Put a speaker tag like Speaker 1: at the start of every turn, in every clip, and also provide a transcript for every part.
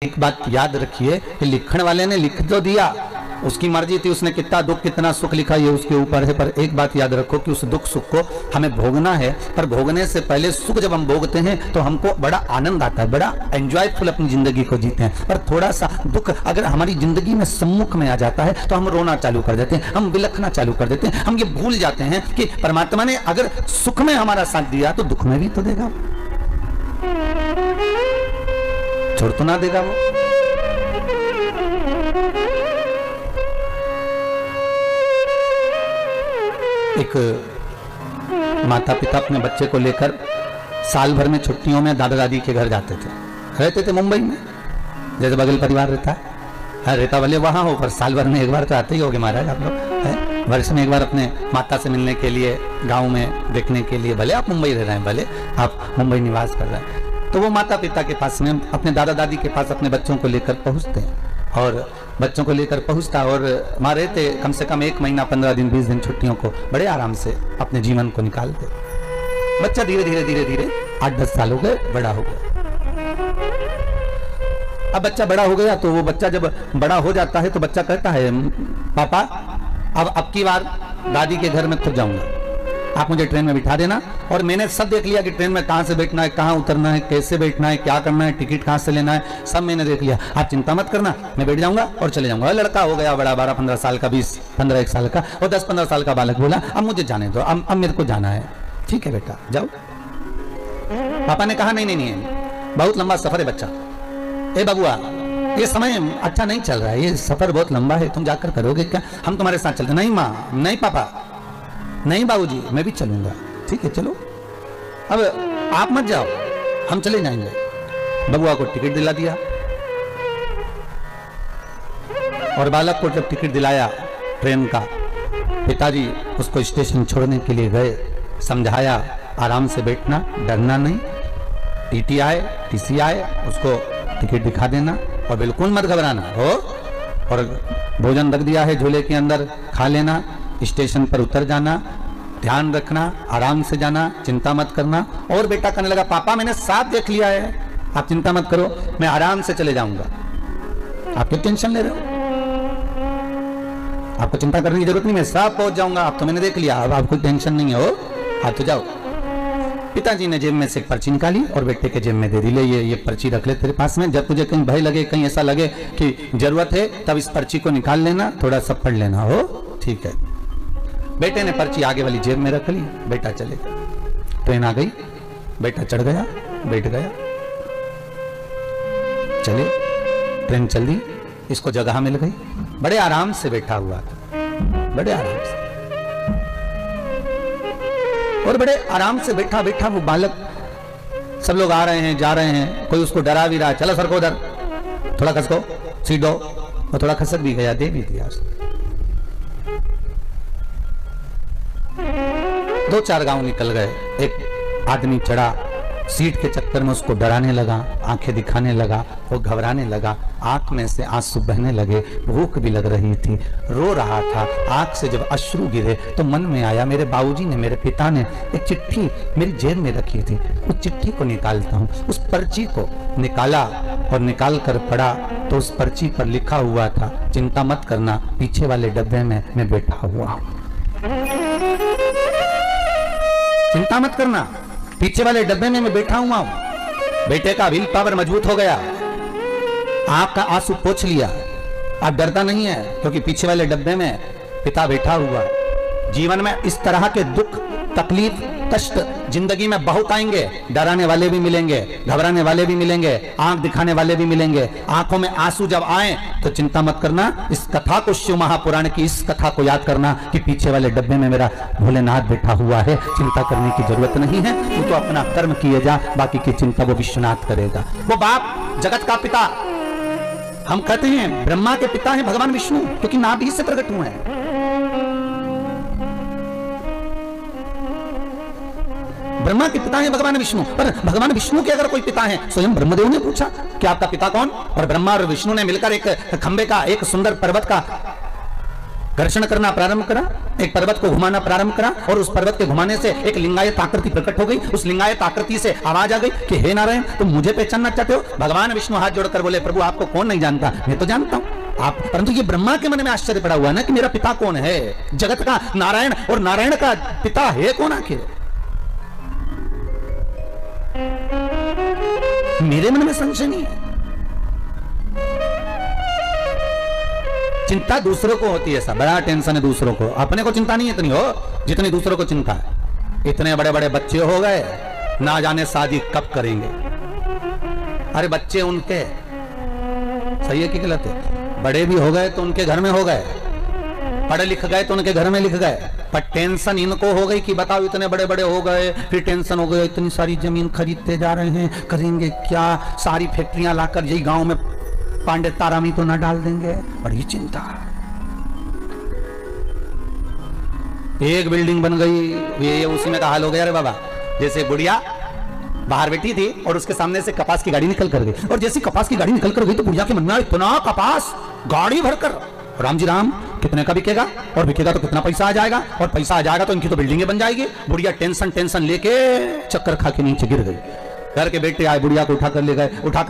Speaker 1: एक बात याद रखिए कि लिखने वाले ने लिख तो दिया, उसकी मर्जी थी, उसने कितना दुख कितना सुख लिखा ये उसके ऊपर है। पर एक बात याद रखो कि उस दुख सुख को हमें भोगना है, पर भोगने से पहले सुख जब हम भोगते हैं तो हमको बड़ा आनंद आता है, बड़ा एंजॉयफुल अपनी जिंदगी को जीते हैं। पर थोड़ा सा दुख अगर हमारी जिंदगी में सम्मुख में आ जाता है तो हम रोना चालू कर देते हैं, हम बिलखना चालू कर देते हैं, हम ये भूल जाते हैं कि परमात्मा ने अगर सुख में हमारा साथ दिया तो दुख में भी तो देगा, छोड़ तो ना देगा वो। एक माता पिता अपने बच्चे को लेकर साल भर में छुट्टियों में दादा दादी के घर जाते थे, रहते थे मुंबई में, जैसे बगल परिवार रहता है, हाँ रहता भले वहां हो पर साल भर में एक बार तो आते ही होगे महाराज आप लोग, वर्ष में एक बार अपने माता से मिलने के लिए, गांव में देखने के लिए, भले आप मुंबई रह रहे हैं, भले आप मुंबई निवास कर रहे हैं, तो वो माता पिता के पास में अपने दादा दादी के पास अपने बच्चों को लेकर पहुंचते हैं और बच्चों को लेकर पहुंचता और वहां रहते कम से कम 1 महीना 15 दिन 20 दिन छुट्टियों को बड़े आराम से अपने जीवन को निकालते। बच्चा धीरे धीरे धीरे धीरे 8-10 साल हो गए, बड़ा हो गया। अब बच्चा बड़ा हो गया तो वो बच्चा जब बड़ा हो जाता है तो बच्चा कहता है पापा अब की बार दादी के घर में खुद जाऊंगा, आप मुझे ट्रेन में बिठा देना और मैंने सब देख लिया कि ट्रेन में कहां से बैठना है, कहां उतरना है, कैसे बैठना है, क्या करना है, टिकट कहां से लेना है, सब मैंने देख लिया, आप चिंता मत करना, मैं बैठ जाऊंगा और चले जाऊंगा। लड़का हो गया बड़ा, 12-15 साल का, 20-15 साल का और 10-15 साल का बालक बोला अब मुझे जाने दो, अब मेरे को जाना है। ठीक है बेटा जाओ। पापा ने कहा नहीं नहीं नहीं, बहुत लंबा सफर है बच्चा, ए बबुआ ये समय अच्छा नहीं चल रहा है, ये सफर बहुत लंबा है, तुम जाकर करोगे क्या, हम तुम्हारे साथ चलते। नहीं माँ, नहीं पापा, नहीं बाबूजी, मैं भी चलूंगा। ठीक है चलो, अब आप मत जाओ, हम चले जाएंगे। बबुआ को टिकट दिला दिया और बालक को जब टिकट दिलाया ट्रेन का, पिताजी उसको स्टेशन छोड़ने के लिए गए, समझाया आराम से बैठना, डरना नहीं, टीटी आए टीसी आए उसको टिकट दिखा देना और बिल्कुल मत घबराना हो, और भोजन रख दिया है झूले के अंदर, खा लेना, स्टेशन पर उतर जाना, ध्यान रखना, आराम से जाना, चिंता मत करना। और बेटा कहने लगा पापा मैंने साफ देख लिया है, आप चिंता मत करो, मैं आराम से चले जाऊंगा, आप क्यों टेंशन ले रहे हो, आपको चिंता करने की जरूरत नहीं, मैं साफ पहुंच जाऊंगा, आप तो मैंने देख लिया, अब आपको टेंशन नहीं है, आप तो जाओ। पिताजी ने जेब में से एक पर्ची निकाली और बेटे के जेब में दे दी, ले ये पर्ची रख ले तेरे पास में, जब तुझे कहीं भय लगे, कहीं ऐसा लगे कि जरूरत है तब इस पर्ची को निकाल लेना, थोड़ा सा पढ़ लेना हो। ठीक है। बेटे ने पर्ची आगे वाली जेब में रख ली, बेटा चले गया। ट्रेन आ गई, बेटा चढ़ गया, बैठ गया, चले, ट्रेन चल दी, इसको जगह मिल गई, बड़े आराम से बैठा हुआ था, बड़े आराम से, और बड़े आराम से बैठा बैठा वो बालक, सब लोग आ रहे हैं जा रहे हैं, कोई उसको डरा भी रहा है, चलो सर को उधर, थोड़ा खसको, सीट दो, और थोड़ा खसक भी गया, दे भी दिया। 2-4 गांव निकल गए, एक आदमी चढ़ा, सीट के चक्कर में उसको डराने लगा, आंखें दिखाने लगा, वो घबराने लगा, आंख में से आंसू बहने लगे, भूख भी लग रही थी, रो रहा था। आंख से जब अश्रु गिरे तो मन में आया मेरे बाबूजी ने, मेरे पिता ने एक चिट्ठी मेरी जेब में रखी थी, उस चिट्ठी को निकालता हूँ। उस पर्ची को निकाला और निकाल कर पढ़ा तो उस पर्ची पर लिखा हुआ था, चिंता मत करना, पीछे वाले डब्बे में मैं बैठा हुआ हूँ, चिंता मत करना, पीछे वाले डब्बे में मैं बैठा हुआ हूं। बेटे का विल पावर मजबूत हो गया, आपका आंसू पोंछ लिया, अब डरता नहीं है क्योंकि पीछे वाले डब्बे में पिता बैठा हुआ। जीवन में इस तरह के दुख, तकलीफ, कष्ट जिंदगी में बहुत आएंगे, डराने वाले भी मिलेंगे, घबराने वाले भी मिलेंगे, आंख दिखाने वाले भी मिलेंगे। आंखों में आंसू जब आए तो चिंता मत करना, इस कथा को, शिव महापुराण की इस कथा को याद करना कि पीछे वाले डब्बे में मेरा भोलेनाथ बैठा हुआ है, चिंता करने की जरूरत नहीं है, तू तो अपना कर्म किए जा, बाकी की चिंता वो विश्वनाथ करेगा। वो बाप जगत का पिता, हम कहते हैं ब्रह्मा के पिता हैं भगवान विष्णु, क्योंकि नाभि से प्रकट हुए हैं। ब्रह्मा के पिता हैं भगवान विष्णु, पर भगवान विष्णु के अगर कोई पिता है, स्वयं ब्रह्मदेव ने पूछा कि आपका पिता कौन, और ब्रह्मा और विष्णु ने मिलकर एक खंबे का, एक सुंदर पर्वत का घर्षण करना प्रारंभ करा, एक पर्वत को घुमाना प्रारंभ करा और उस पर्वत के घुमाने से एक लिंगायत आकृति प्रकट हो गई। उस लिंगायत आकृति से आवाज आ गई कि हे नारायण, तुम मुझे पहचानना चाहते हो? भगवान विष्णु हाथ जोड़कर बोले, प्रभु आपको कौन नहीं जानता, मैं तो जानता हूं आप। परंतु ये ब्रह्मा के मन में आश्चर्य पड़ा हुआ ना कि मेरा पिता कौन है, जगत का नारायण और नारायण का पिता है कौन आखिर? मेरे मन में संशय नहीं है। चिंता दूसरों को होती है, सब बड़ा टेंशन है दूसरों को, अपने को चिंता नहीं इतनी हो जितनी दूसरों को चिंता है। इतने बड़े बड़े बच्चे हो गए, ना जाने शादी कब करेंगे। अरे बच्चे उनके सही है कि गलत है? बड़े भी हो गए तो उनके घर में हो गए, पढ़े लिख गए तो उनके घर में लिख गए, पर टेंशन इनको हो गई कि बताओ इतने बड़े बड़े हो गए, फिर टेंशन हो गई इतनी सारी जमीन खरीदते जा रहे हैं, करेंगे क्या? सारी फैक्ट्रियां लाकर यही गांव में पांडे तारामी तो ना डाल देंगे, बड़ी चिंता। एक बिल्डिंग बन गई, ये उसी में का हाल हो गया रे बाबा। जैसे बुढ़िया बाहर बैठी थी और उसके सामने से कपास की गाड़ी निकल कर गई, और जैसी कपास की गाड़ी निकल कर गई तो बुढ़िया के मन में इतना कपास गाड़ी भरकर, राम जी राम, कितने का बिकेगा और बिकेगा तो कितना पैसा आ जाएगा, और पैसा आ जाएगा तो इनकी तो बिल्डिंगें बन जाएगी। बुढ़िया टेंशन लेके चक्कर खा के नीचे गिर गई। घर के बेटे आए, बुढ़िया को उठा कर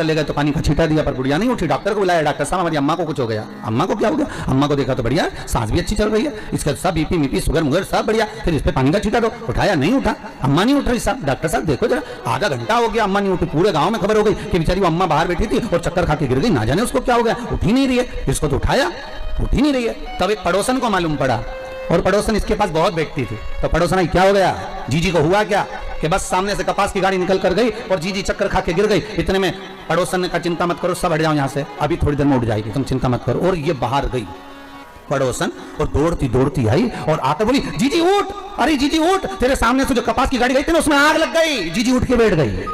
Speaker 1: ले गए तो पानी का छींटा दिया, पर बुढ़िया नहीं उठी। डॉक्टर को बुलाया, डॉक्टर साहब हमारी अम्मा को कुछ हो गया। अम्मा को क्या हो गया? अम्मा को देखा तो बढ़िया, सांस भी अच्छी चल रही है, इसका सब बीपी मीपी शुगर मुगर सब बढ़िया, फिर इस पे पानी का छींटा दो। उठाया, नहीं उठा, अम्मा नहीं उठ रही साहब। डॉक्टर साहब देखो जरा, आधा घंटा हो गया अम्मा नहीं उठी। पूरे गाँव में खबर हो गई कि बेचारी वो अम्मा बाहर बैठी थी और चक्कर खा के गिर गई, ना जाने उसको क्या हो गया, उठ ही नहीं रही है। इसको तो उठाया, उठ ही नहीं रही है। तब एक पड़ोसन को मालूम पड़ा, और पड़ोसन इसके पास बहुत बैठती थी, तो पड़ोसन आई, क्या हो गया जीजी को? हुआ क्या कि बस सामने से कपास की गाड़ी निकल कर गई और जीजी चक्कर खा के गिर गई। इतने में पड़ोसन ने कहा, चिंता मत करो, सब हट जाओ यहाँ से, अभी थोड़ी देर में उठ जाएगी, तुम चिंता मत करो। और ये बाहर गई पड़ोसन और दौड़ती आई और आकर बोली, जीजी उठ, अरे जीजी उठ, तेरे सामने से जो कपास की गाड़ी गई थी ना उसमें आग लग गई। जीजी उठ के बैठ गई,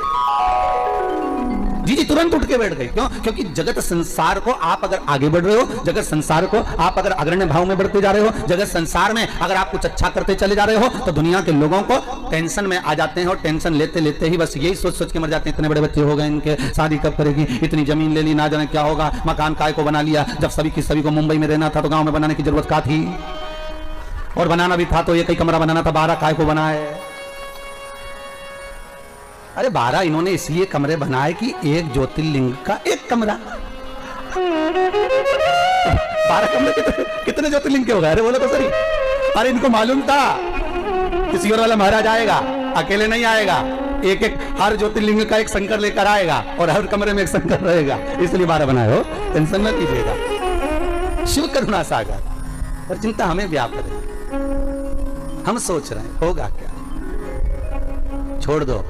Speaker 1: जीजी तुरंत उठ के बैठ गई। क्यों? क्योंकि जगत संसार को आप अगर आगे बढ़ रहे हो, जगत संसार को आप अगर अग्रण्य भाव में बढ़ते जा रहे हो, जगत संसार में अगर आप कुछ अच्छा करते चले जा रहे हो, तो दुनिया के लोगों को टेंशन में आ जाते हैं और टेंशन लेते लेते ही बस यही सोच के मर जाते हैं, इतने बड़े बच्चे हो गए, इनके शादी कब करेगी, इतनी जमीन ले ली, ना जाने क्या होगा, मकान काय को बना लिया, जब सभी को मुंबई में रहना था तो गाँव में बनाने की जरूरत क्या थी, और बनाना भी था तो एक ही कमरा बनाना था, 12 काय को बनाए। अरे 12 इन्होंने इसलिए कमरे बनाए कि एक ज्योतिर्लिंग का एक कमरा। 12 कमरे कितने ज्योतिर्लिंग के हो गए? अरे बोलो तो सही। अरे इनको मालूम था किसी और वाला महाराज आएगा, अकेले नहीं आएगा, एक हर ज्योतिर्लिंग का एक शंकर लेकर आएगा और हर कमरे में एक शंकर रहेगा, इसलिए 12 बनाए हो, टेंशन न कीजिएगा। शिव करुणा सागर, और चिंता हमें व्याप्त है, हम सोच रहे हैं होगा क्या, छोड़ दो,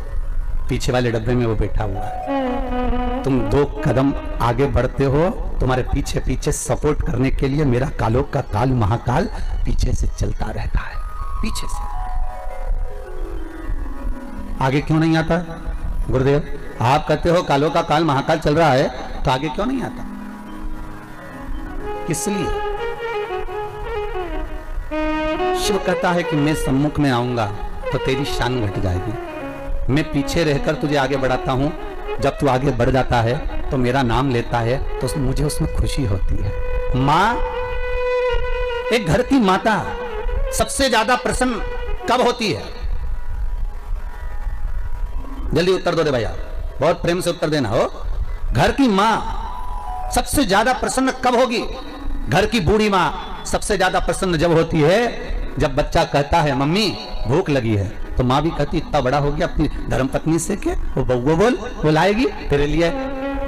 Speaker 1: पीछे वाले डब्बे में वो बैठा हुआ है। तुम 2 कदम आगे बढ़ते हो, तुम्हारे पीछे पीछे सपोर्ट करने के लिए मेरा कालों का काल महाकाल पीछे से चलता रहता है, पीछे से। आगे क्यों नहीं आता गुरुदेव? आप कहते हो कालों का काल महाकाल चल रहा है, तो आगे क्यों नहीं आता? इसलिए शिव कहता है कि मैं सम्मुख में आऊंगा तो तेरी शान घट जाएगी, मैं पीछे रहकर तुझे आगे बढ़ाता हूं, जब तू आगे बढ़ जाता है तो मेरा नाम लेता है तो मुझे उसमें खुशी होती है। मां, एक घर की माता सबसे ज्यादा प्रसन्न कब होती है? जल्दी उत्तर दो दे भैया, बहुत प्रेम से उत्तर देना हो। घर की मां सबसे ज्यादा प्रसन्न कब होगी? घर की बूढ़ी मां सबसे ज्यादा प्रसन्न जब होती है जब बच्चा कहता है मम्मी भूख लगी है, तो माँ भी कहती इतना बड़ा हो गया, अपनी धर्मपत्नी से के वो बउआ वो लाएगी तेरे लिए,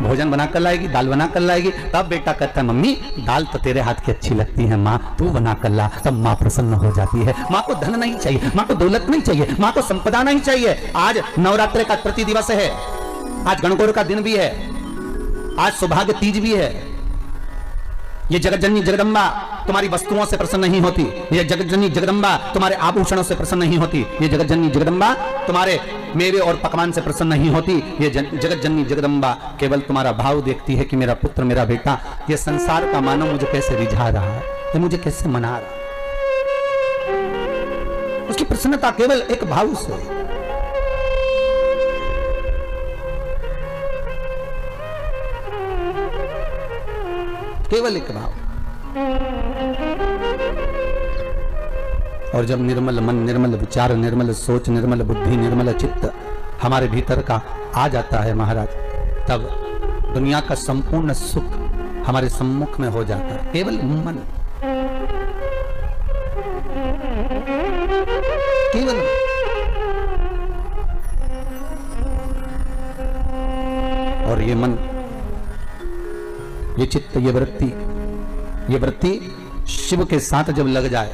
Speaker 1: भोजन बना कर लाएगी, दाल बना कर लाएगी। तब बेटा कहता है मम्मी दाल तो तेरे हाथ की अच्छी लगती है माँ, तू बना कर ला। तब माँ प्रसन्न हो जाती है। माँ को धन नहीं चाहिए, माँ को दौलत नहीं चाहिए, माँ को संपदा नहीं चाहिए। आज नवरात्र का प्रति दिवस है, आज गणगौर का दिन भी है, आज सौभाग्य तीज भी है। ये जगत जननी जगदम्बा तुम्हारी वस्तुओं से प्रसन्न नहीं होती, ये जगत जननी जगदम्बा तुम्हारे आभूषणों से प्रसन्न नहीं होती, ये जगत जननी जगदम्बा तुम्हारे मेवे और पकवान से प्रसन्न नहीं होती। ये जगत जननी जगदम्बा केवल तुम्हारा भाव देखती है कि मेरा पुत्र मेरा बेटा ये संसार का मानव मुझे कैसे रिझा रहा है, ये मुझे कैसे मना रहा है। उसकी प्रसन्नता केवल एक भाव से, केवल एक भाव। और जब निर्मल मन, निर्मल विचार, निर्मल सोच, निर्मल बुद्धि, निर्मल चित्त हमारे भीतर का आ जाता है महाराज, तब दुनिया का संपूर्ण सुख हमारे सम्मुख में हो जाता है। केवल मन, केवल और ये मन, ये चित्त, ये वृत्ति शिव के साथ जब लग जाए।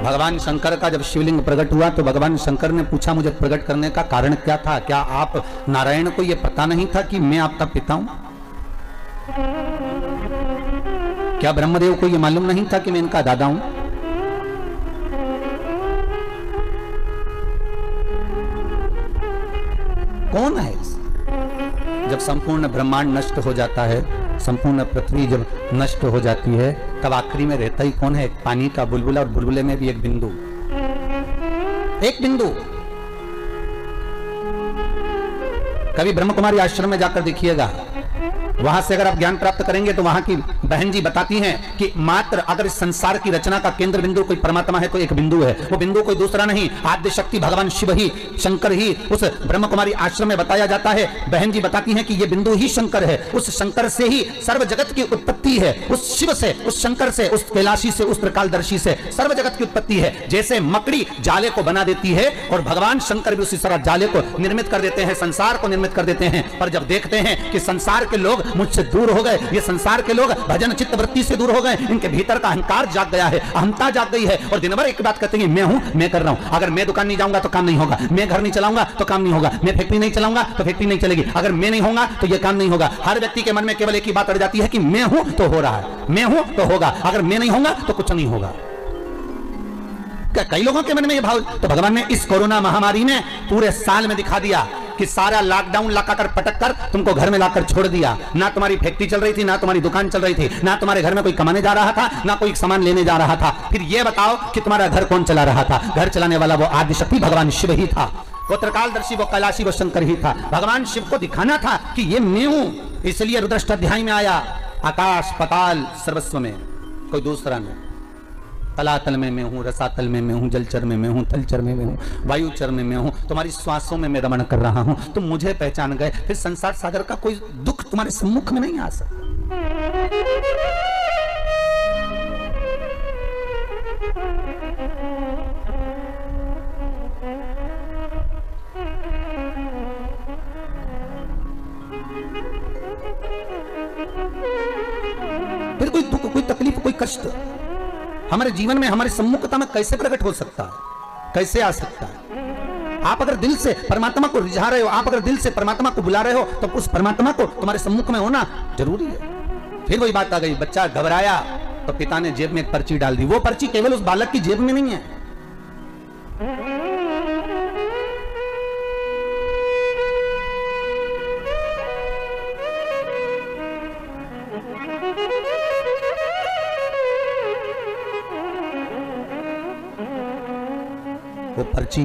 Speaker 1: भगवान शंकर का जब शिवलिंग प्रकट हुआ तो भगवान शंकर ने पूछा, मुझे प्रकट करने का कारण क्या था? क्या आप नारायण को यह पता नहीं था कि मैं आपका पिता हूं? क्या ब्रह्मदेव को यह मालूम नहीं था कि मैं इनका दादा हूं? कौन है? जब संपूर्ण ब्रह्मांड नष्ट हो जाता है, संपूर्ण पृथ्वी जब नष्ट हो जाती है, तब आखिरी में रहता ही कौन है? पानी का बुलबुला, और बुलबुले में भी एक बिंदु, एक बिंदु। कभी ब्रह्म कुमारी आश्रम में जाकर देखिएगा, वहां से अगर आप ज्ञान प्राप्त करेंगे तो वहां की बहन जी बताती हैं कि मात्र अगर इस संसार की रचना का केंद्र बिंदु कोई परमात्मा है तो एक बिंदु है, वो बिंदु कोई दूसरा नहीं, आद्य शक्ति भगवान शिव ही, शंकर ही उस ब्रह्म कुमारी आश्रम में बताया जाता है। बहन जी बताती हैं कि ये बिंदु ही शंकर है, उस शंकर से ही सर्व जगत की उत्पत्ति है, उस शिव से, उस शंकर से, उस कैलाशी से, उस त्रिकालदर्शी से सर्व जगत की उत्पत्ति है। जैसे मकड़ी जाले को बना देती है और भगवान शंकर भी उसी तरह जाले को निर्मित कर देते हैं, संसार को निर्मित कर देते हैं। पर जब देखते हैं कि संसार के लोग मुझसे दूर हो गए, ये संसार के लोग भजन चित्त वृत्ति से दूर हो गए, इनके भीतर का अहंकार जाग गया है, अहंता जाग गई है, और दिन भर एक बात कहते हैं, मैं हूं, मैं कर रहा हूं। अगर मैं दुकान नहीं जाऊंगा तो काम नहीं होगा, मैं घर नहीं चलाऊंगा तो काम नहीं होगा, मैं फैक्ट्री नहीं चलाऊंगा तो फैक्ट्री नहीं चलेगी, अगर मैं नहीं होगा तो यह काम नहीं होगा। हर व्यक्ति के मन में केवल एक ही बात अड़ जाती है कि मैं हूं तो हो रहा है, मैं हूं तो होगा, अगर मैं नहीं होगा तो कुछ नहीं होगा। कई लोगों के मन में यह भाव, तो भगवान ने इस कोरोना महामारी में पूरे साल में दिखा दिया कि सारा लॉकडाउन लगाकर पटक कर तुमको घर में लाकर छोड़ दिया। ना तुम्हारी फैक्ट्री चल रही थी, ना तुम्हारी दुकान चल रही थी, ना तुम्हारे घर में कोई कमाने जा रहा था, ना कोई सामान लेने जा रहा था। फिर यह बताओ कि तुम्हारा घर कौन चला रहा था? घर चलाने वाला वो आदिशक्ति भगवान शिव ही था, वो त्रिकालदर्शी, वो कैलाशी, वो शंकर ही था। भगवान शिव को दिखाना था कि ये मैं हूं, इसलिए रुद्राष्टाध्याय में आया, आकाश पाताल सर्वस्व में कोई दूसरा नहीं। तलातल में मैं हूँ, रसातल में मैं हूँ, जलचर में मैं हूँ, थलचर में मैं हूँ, वायुचर में मैं हूँ, तुम्हारी श्वासों में मैं रमण कर रहा हूँ। तुम मुझे पहचान गए, फिर संसार सागर का कोई दुख तुम्हारे सम्मुख में नहीं आ सकता। फिर कोई दुख, कोई तकलीफ, कोई कष्ट हमारे जीवन में, हमारे सम्मुखता में कैसे प्रकट हो सकता है? कैसे आ सकता है? आप अगर दिल से परमात्मा को रिझा रहे हो, आप अगर दिल से परमात्मा को बुला रहे हो, तो उस परमात्मा को तुम्हारे सम्मुख में होना जरूरी है। फिर वही बात आ गई, बच्चा घबराया तो पिता ने जेब में एक पर्ची डाल दी। वो पर्ची केवल उस बालक की जेब में नहीं है, वो पर्ची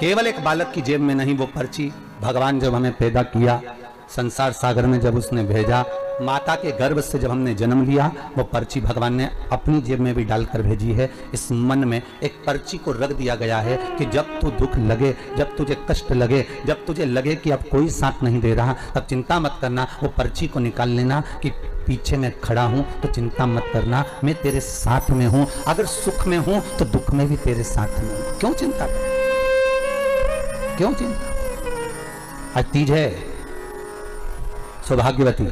Speaker 1: केवल एक बालक की जेब में नहीं, वो पर्ची भगवान जब हमें पैदा किया, संसार सागर में जब उसने भेजा, माता के गर्भ से जब हमने जन्म लिया, वो पर्ची भगवान ने अपनी जेब में भी डालकर भेजी है। इस मन में एक पर्ची को रख दिया गया है कि जब तू दुख लगे, जब तुझे कष्ट लगे, जब तुझे लगे कि अब कोई साथ नहीं दे रहा, तब चिंता मत करना, वो पर्ची को निकाल लेना कि पीछे मैं खड़ा हूं, तो चिंता मत करना, मैं तेरे साथ में हूं। अगर सुख में हूं तो दुख में भी तेरे साथ में हूं। क्यों चिंता, क्यों चिंता? आज तीज है, सौभाग्यवती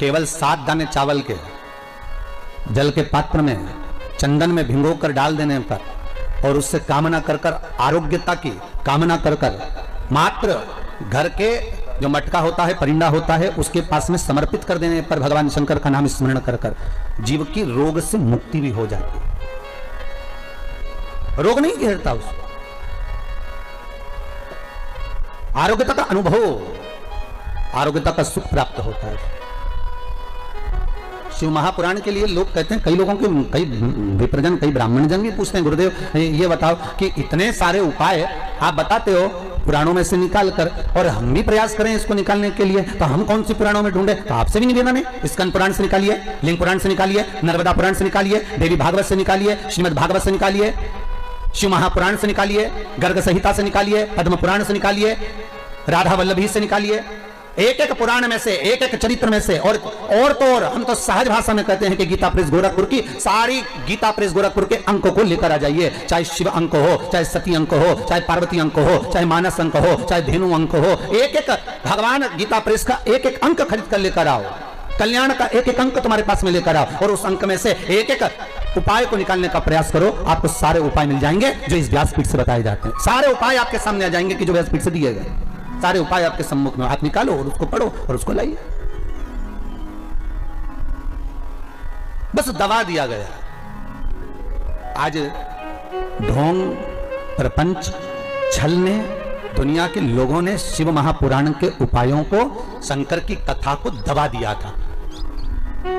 Speaker 1: केवल 7 दाने चावल के जल के पात्र में चंदन में भिगो कर डाल देने पर और उससे कामना कर कर, आरोग्यता की कामना कर कर, मात्र घर के जो मटका होता है, परिंदा होता है, उसके पास में समर्पित कर देने पर भगवान शंकर का नाम स्मरण कर कर जीव की रोग से मुक्ति भी हो जाती है। रोग नहीं घेरता उसको, आरोग्यता का अनुभव, आरोग्यता का सुख प्राप्त होता है। शिव महापुराण के लिए लोग कहते हैं, कई लोगों के, कई विप्रजन, कई ब्राह्मण जन भी पूछते हैं, गुरुदेव ये बताओ कि इतने सारे उपाय आप बताते हो, पुराणों में से निकाल कर, और हम भी प्रयास करें इसको निकालने के लिए, तो हम कौन सी पुराणों में ढूंढे? तो आपसे भी निवेदन है, स्कंद पुराण से निकालिए, लिंग पुराण से निकालिए, नर्मदा पुराण से निकालिए, देवी भागवत से निकालिए, श्रीमद् भागवत से निकालिए, शिव महापुराण से निकालिए, गर्ग संहिता से निकालिए, पद्म पुराण से निकालिए, राधा वल्लभी से निकालिए, एक एक पुराण में से, एक एक चरित्र में से। और तो और हम तो सहज भाषा में कहते हैं कि गीता प्रेस गोरखपुर की सारी गीता प्रेस गोरखपुर के अंकों को लेकर आ जाइए, चाहे शिव अंक हो, चाहे सती अंक हो, चाहे पार्वती अंक हो, चाहे मानस अंक हो, चाहे धेनु अंक हो, एक एक भगवान गीता प्रेस का एक एक अंक खरीद कर लेकर आओ, कल्याण का एक एक अंक तुम्हारे पास में लेकर आओ, और उस अंक में से एक एक उपाय को निकालने का प्रयास करो। आपको सारे उपाय मिल जाएंगे जो इस व्यासपीठ से बताए जाते हैं। सारे उपाय आपके सामने आ जाएंगे कि जो व्यासपीठ से दिए गए, सारे उपाय आपके सम्मुख में। हाथ निकालो और उसको पढ़ो और उसको लाइए। बस दबा दिया गया। आज ढोंग, प्रपंच, छल ने, दुनिया के लोगों ने शिव महापुराण के उपायों को, शंकर की कथा को दबा दिया था।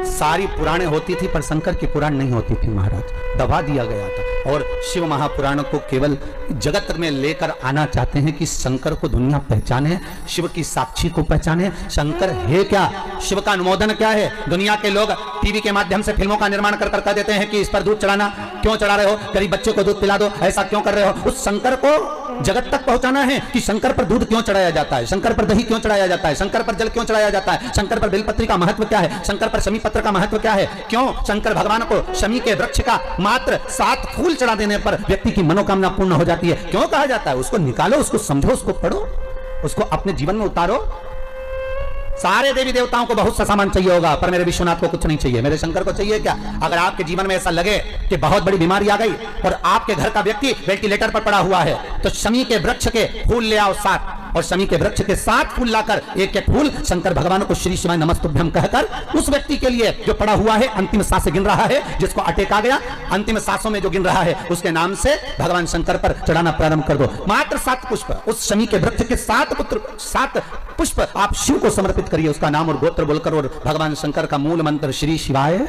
Speaker 1: सारी पुराणें होती थी पर शंकर की पुराण नहीं होती थी महाराज, दबा दिया गया था। और शिव महापुराण को केवल जगत में लेकर आना चाहते हैं कि शंकर को दुनिया पहचाने, शिव की साक्षी को पहचाने। शंकर है क्या, शिव का अनुमोदन क्या है? दुनिया के लोग टीवी के माध्यम से फिल्मों का निर्माण कर कर देते हैं कि इस पर दूध चढ़ाना, क्यों चढ़ा रहे हो, गरीब बच्चे को दूध पिला दो, ऐसा क्यों कर रहे हो? उस शंकर को जगत तक पहुंचाना है कि शंकर पर दूध क्यों चढ़ाया जाता है, शंकर पर दही क्यों चढ़ाया जाता है, शंकर पर जल क्यों चढ़ाया जाता है, शंकर पर बेलपत्री का महत्व क्या है, शंकर पर शमी पत्र का महत्व क्या है, क्यों शंकर भगवान को शमी के वृक्ष का मात्र 7 फूल चढ़ा देने पर व्यक्ति की मनोकामना पूर्ण हो जाती है, क्यों कहा जाता है? उसको निकालो, उसको समझो, उसको पढ़ो, उसको अपने जीवन में उतारो। सारे देवी देवताओं को बहुत सा सामान चाहिए होगा, पर मेरे विश्वनाथ को कुछ नहीं चाहिए, मेरे शंकर को चाहिए क्या? अगर आपके जीवन में ऐसा लगे कि बहुत बड़ी बीमारी आ गई और आपके घर का व्यक्ति वेंटिलेटर पर पड़ा हुआ है, तो शमी के वृक्ष के फूल ले आओ 7, और शमी के वृक्ष के 7 फूल लाकर एक एक फूल शंकर भगवान को श्री शिवाय नमस्तुभ्यम कहकर उस व्यक्ति के लिए जो पड़ा हुआ है, अंतिम सांसें गिन रहा है, जिसको अटैक आ गया, अंतिम सांसों में जो गिन रहा है, उसके नाम से भगवान शंकर पर चढ़ाना प्रारंभ कर दो। मात्र 7 पुष्प, उस शमी के वृक्ष के 7 पुष्प आप शिव को समर्पित करिए, उसका नाम और गोत्र बोलकर, और भगवान शंकर का मूल मंत्र श्री शिवाय,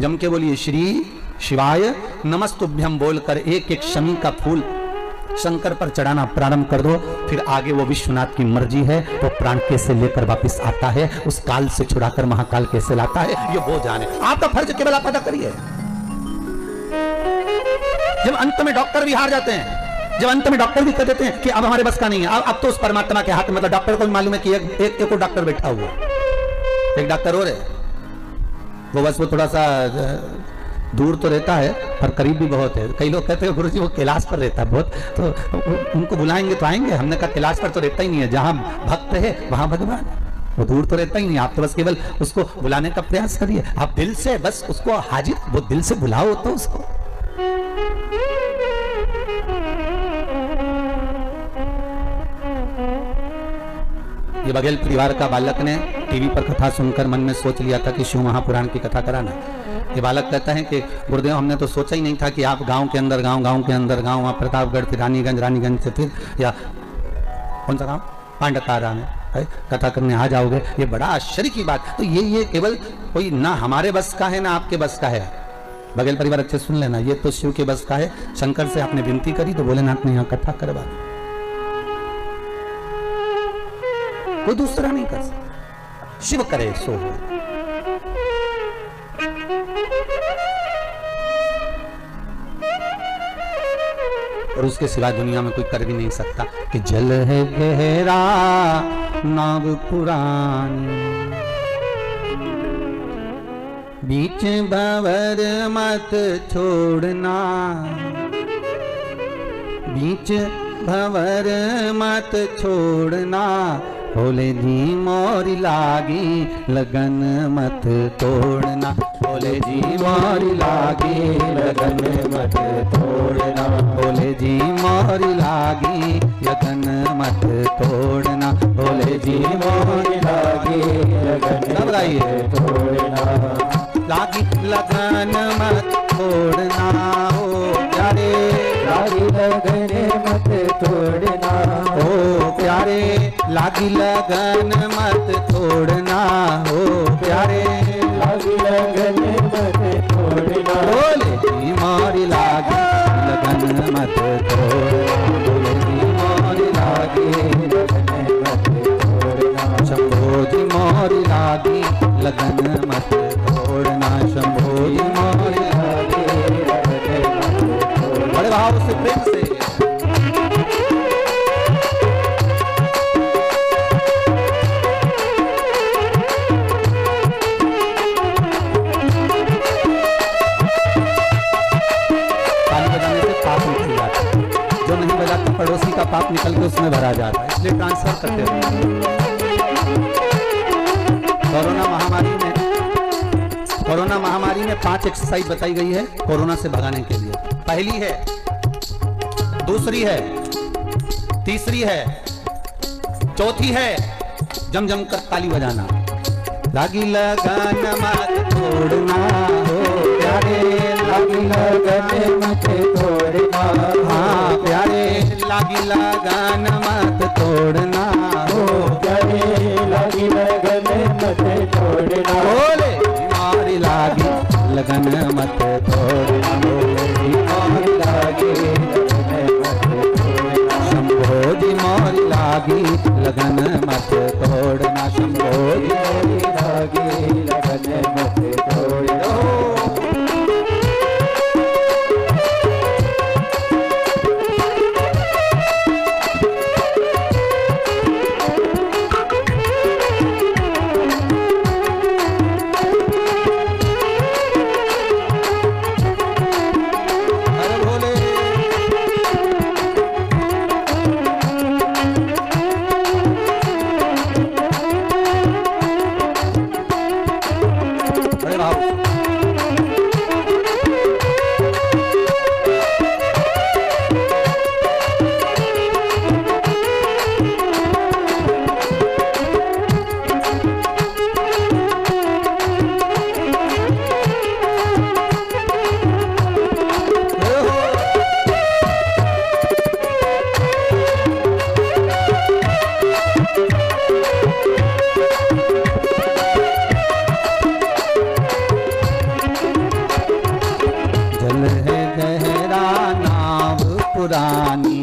Speaker 1: जम के बोलिए श्री शिवाय नमस्तुभ्यम बोलकर एक एक शमी का फूल शंकर पर चढ़ाना प्रारंभ कर दो। फिर आगे वो विश्वनाथ की मर्जी है, वो प्राण कैसे लेकर वापस आता है, उस काल से छुड़ाकर महाकाल कैसे लाता है, ये वो जाने। आपका फर्ज केवल आप अदा करिए। जब अंत में डॉक्टर भी हार जाते हैं, जब अंत में डॉक्टर भी कह देते हैं कि अब हमारे बस का नहीं है, अब तो उस परमात्मा के हाथ में, मतलब डॉक्टर को भी मालूम है कि एक और डॉक्टर बैठा हुआ, एक डॉक्टर और है, वो बस वो थोड़ा सा दूर तो रहता है पर करीब भी बहुत है। कई लोग कहते हैं गुरुजी वो कैलाश पर रहता है बहुत, तो उनको बुलाएंगे तो आएंगे। हमने कहा कैलाश पर तो रहता ही नहीं है, जहां भक्त है वहां भगवान है, वो दूर तो रहता ही नहीं। आप तो बस केवल उसको बुलाने का प्रयास करिए, आप दिल से बस उसको हाजिर, वो दिल से बुलाओ तो उसको। ये बघेल परिवार का बालक ने टीवी पर कथा सुनकर मन में सोच लिया था कि शिव महापुराण की कथा कराना। ये बालक कहता है कि गुरुदेव हमने तो सोचा ही नहीं था कि आप गांव के अंदर गांव वहाँ प्रतापगढ़, फिर रानीगंज से फिर या कौन सा गांव पांडतारा में कथा करने आ जाओगे। ये बड़ा आश्चर्य की बात। तो ये केवल कोई ना हमारे बस का है ना आपके बस का है। बघेल परिवार अच्छे सुन लेना, ये तो शिव के बस का है। शंकर से आपने विनती करी तो भोलेनाथ ने यहाँ कथा करवा दी, कोई दूसरा नहीं कर सकता। शिव करे सो हो। और उसके सिवा दुनिया में कोई कर भी नहीं सकता कि जल है गहरा नाव पुरानी, बीच भंवर मत छोड़ना, बीच भंवर मत छोड़ना, भोले जी मोरी लागी लगन मत तोड़ना, भोले जी मोरी लागी लगन मत तोड़ना, भोले जी मोरी लागी लगन मत तोड़ना, भोले जी मोरी लागी लगन मत तोड़ना, लागी लगन मत तोड़ना हो प्यारे, लागी लगन मत तोड़ना हो प्यारे, लागी लगन मत तोड़ना हो प्यारे, लागी लगन मत तोड़ना, भोले जी मोरी लागी लगन मत तोड़ना, भोले जी मोरी लागी तेल उसमें भरा जाता है, इसलिए ट्रांसफर करते रहे। कोरोना महामारी में 5 एक्सरसाइज बताई गई है कोरोना से भगाने के लिए। पहली है, दूसरी है, तीसरी है, चौथी है जम जम कर ताली बजाना। लागी लगन मत तोड़ना हो प्यारे, लागी लगन मत तोड़ना, हाँ प्यारे, लागी लगन मत तोड़ना हो प्यारे, लागी लगन मत तोड़ना, बोले बीमारी लागी लगन मत तोड़ना, बोले बीमारी लागी लगन मत तोड़ना, शंभो जी मोरी लागी लगन मत तोड़ना, शंभो जी मोरी लागी लगन मत तोड़ना। पुरानी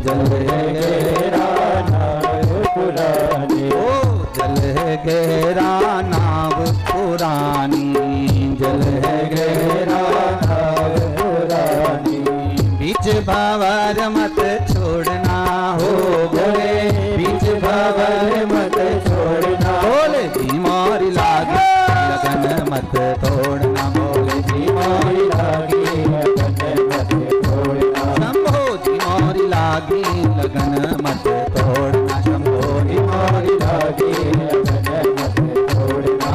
Speaker 1: जल गहरा नाव पुरानी, ओ जल गहरा नाव पुरानी, जल गहरा नाव पुरानी, बीच भंवर मत छोड़ना हो बोले, बीच भंवर मत छोड़ना, बोले बीमारी लागी लगन मत तोड़ना, बोले बीमारी लागी लगन मत तोड़ना, शंभो जी मोरी लागी लगन मत तोड़ना, शंभो जी मोरी लागी लगन मत तोड़ना,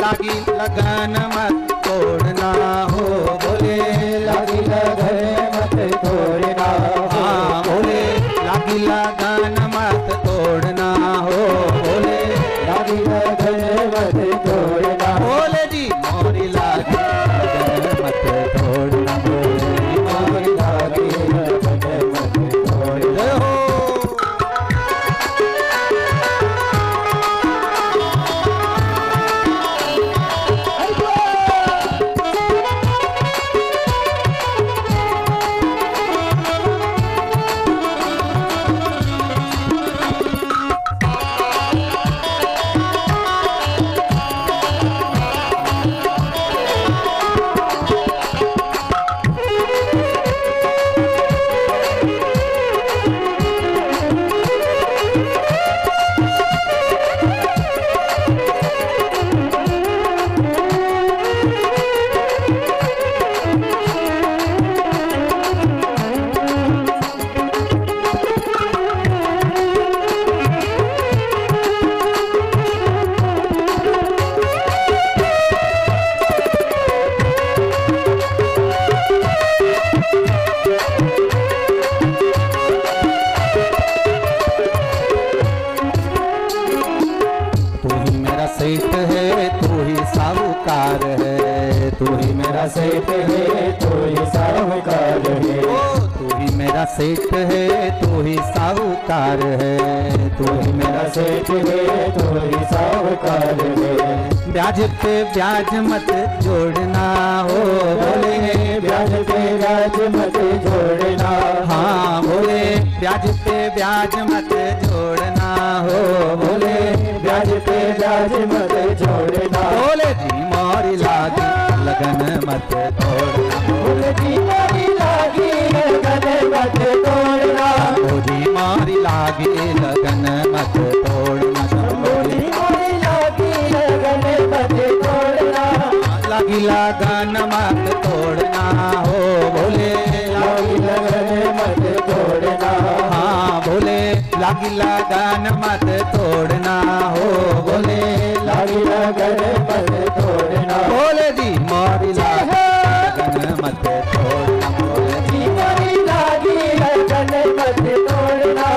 Speaker 1: लागी लगन मत तोड़ना हो बोले, लागी लगन मत तोड़ना, हाँ बोले लागी लगन मत तोड़ना हो बोले, लागी लगन मत तोड़ना, बोले जी मोरी लागी लगन मत तोड़ना, बोले मोरी लागी लगन मत तोड़ना हो। सेठ है तू ही साहूकार है, तू ही मेरा सेठ है तू ही साहूकार है, ओ तू ही मेरा सेठ है तू ही साहूकार है, तू ही मेरा सेठ है तू ही साहूकार है, ब्याज पे ब्याज मत जोड़ना हो बोले, ब्याज पे ब्याज मत जोड़ना, हाँ बोले ब्याज पे ब्याज मत जोड़ना हो बोले, ब्याज पे ब्याज मत जोड़ना, बोले जी मोरी लागी लगन मत तोड़ना, बोले जी मोरी लागी लगन मत तोड़ना, बोली मोरी लागी लगन मत तोड़ना, बोली मोरी लागी लगन मत तोड़ना, लागी लगन मत तोड़ना हो बोले, लागी लगन मत तोड़ना, हाँ बोले लागी लगन मत तोड़ना हो, बोले
Speaker 2: लागी लगन मत तोड़ना,
Speaker 1: बोले जी मोरी लगन मत तोड़ना, बोले
Speaker 2: जी मोरी लागी लगन मत तोड़ना,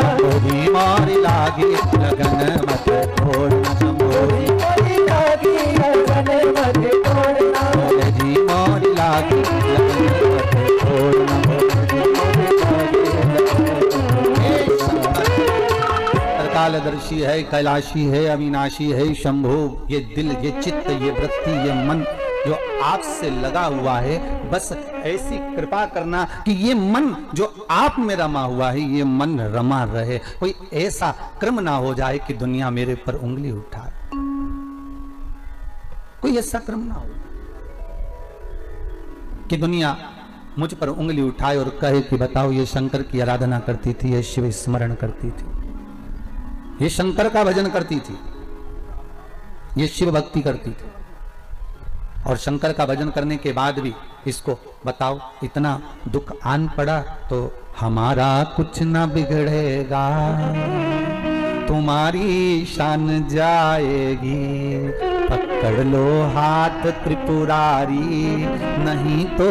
Speaker 1: जी मोरी लागी लगन मत तोड़ना, शंभो जी
Speaker 2: मोरी लागी लगन मत तोड़ना,
Speaker 1: बोले जी मोरी लागी लगन मत तोड़ना, कालदर्शी है, कैलाशी है, अविनाशी है शंभो। ये दिल, ये चित्त, ये वृत्ति, ये मन जो आपसे लगा हुआ है, बस ऐसी कृपा करना कि ये मन जो आप में रमा हुआ है, ये मन रमा रहे। कोई ऐसा क्रम ना हो जाए कि दुनिया मेरे पर उंगली उठाए, कोई ऐसा क्रम ना हो कि दुनिया मुझ पर उंगली उठाए और कहे कि बताओ ये शंकर की आराधना करती थी, ये शिव स्मरण करती थी, ये शंकर का भजन करती थी, ये शिव भक्ति करती थी, और शंकर का भजन करने के बाद भी इसको बताओ इतना दुख आन पड़ा तो हमारा कुछ ना बिगड़ेगा, तुम्हारी शान जाएगी, पकड़ लो हाथ त्रिपुरारी, नहीं तो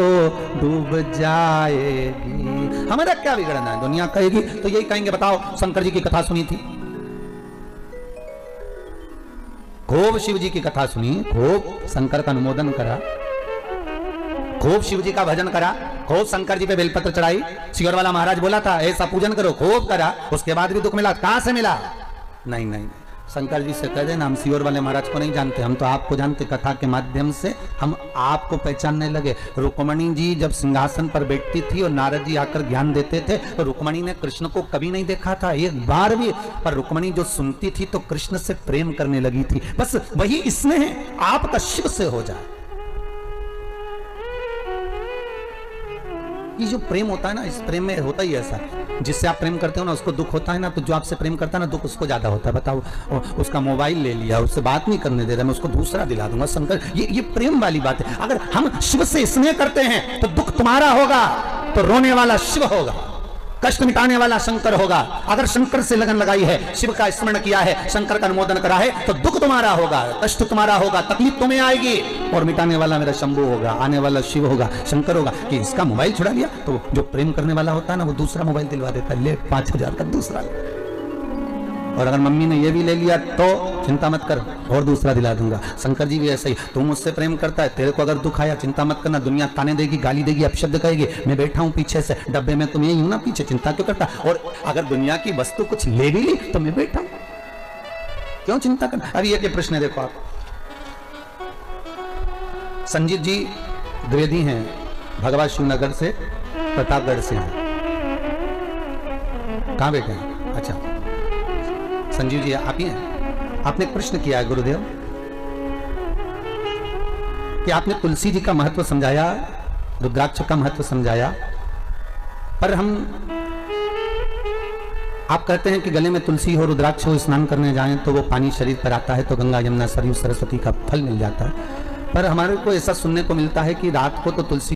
Speaker 1: डूब जाएगी। हमारा क्या बिगड़ना है, दुनिया कहेगी तो यही कहेंगे बताओ शंकर जी की कथा सुनी थी, खूब शिव जी की कथा सुनी, खूब शंकर का अनुमोदन करा, खूब शिव जी का भजन करा, खूब शंकर जी पे बेलपत्र चढ़ाई, सियोर वाला महाराज बोला था ऐसा पूजन करो, खूब करा, उसके बाद भी दुख मिला, कहां से मिला? नहीं नहीं, शंकर जी से कह देना हम सियोर वाले महाराज को नहीं जानते, हम तो आपको जानते, कथा के माध्यम से हम आपको पहचानने लगे। रुक्मणी जी जब सिंहासन पर बैठती थी और नारद जी आकर ज्ञान देते थे तो रुक्मणी ने कृष्ण को कभी नहीं देखा था एक बार भी, पर रुक्मणी जो सुनती थी तो कृष्ण से प्रेम करने लगी थी। बस वही स्नेह आपका शिव से हो जाए। ये जो प्रेम होता है ना, इस प्रेम में होता ही ऐसा, जिससे आप प्रेम करते हो ना उसको दुख होता है ना, तो जो आपसे प्रेम करता है ना दुख उसको ज्यादा होता है। बताओ उसका मोबाइल ले लिया, उससे बात नहीं करने दे रहा, मैं उसको दूसरा दिला दूंगा। शंकर ये प्रेम वाली बात है। अगर हम शिव से स्नेह करते हैं तो दुख तुम्हारा होगा, तो रोने वाला शिव होगा, कष्ट मिटाने वाला शंकर होगा। अगर शंकर से लगन लगाई है, शिव का स्मरण किया है, शंकर का अनुमोदन करा है, तो दुख तुम्हारा होगा, कष्ट तुम्हारा होगा, तकलीफ तुम्हें आएगी, और मिटाने वाला मेरा शंभू होगा, आने वाला शिव होगा, शंकर होगा। कि इसका मोबाइल छुड़ा लिया तो जो प्रेम करने वाला होता है ना वो दूसरा मोबाइल दिलवा देता है, ले 5000 का दूसरा। और अगर मम्मी ने ये भी ले लिया तो चिंता मत कर, और दूसरा दिला दूंगा। शंकर जी भी ऐसा ही, तू मुझसे प्रेम करता है, तेरे को अगर दुख आया चिंता मत करना, दुनिया ताने देगी, गाली देगी, अपशब्द कहेगी, मैं बैठा हूं पीछे से डब्बे में, तुम यही हूं ना पीछे, चिंता क्यों करता? और अगर दुनिया की वस्तु कुछ ले भी ली तो मैं बैठा हूं, क्यों चिंता करना? अभी एक प्रश्न है, देखो आप, संजीत जी द्विवेदी हैं, भगवान शिवनगर से, प्रतापगढ़ से हैं। कहां बैठे हैं? अच्छा, संजीव जी आप ही हैं। आपने एक प्रश्न किया है गुरुदेव कि आपने तुलसी जी का महत्व समझाया, रुद्राक्ष का महत्व समझाया, पर आप कहते हैं कि गले में तुलसी हो, रुद्राक्ष हो, स्नान करने जाएं तो वो पानी शरीर पर आता है तो गंगा यमुना सरयू सरस्वती का फल मिल जाता है। पर हमारे को ऐसा सुनने को मिलता है कि रात को तो तुलसी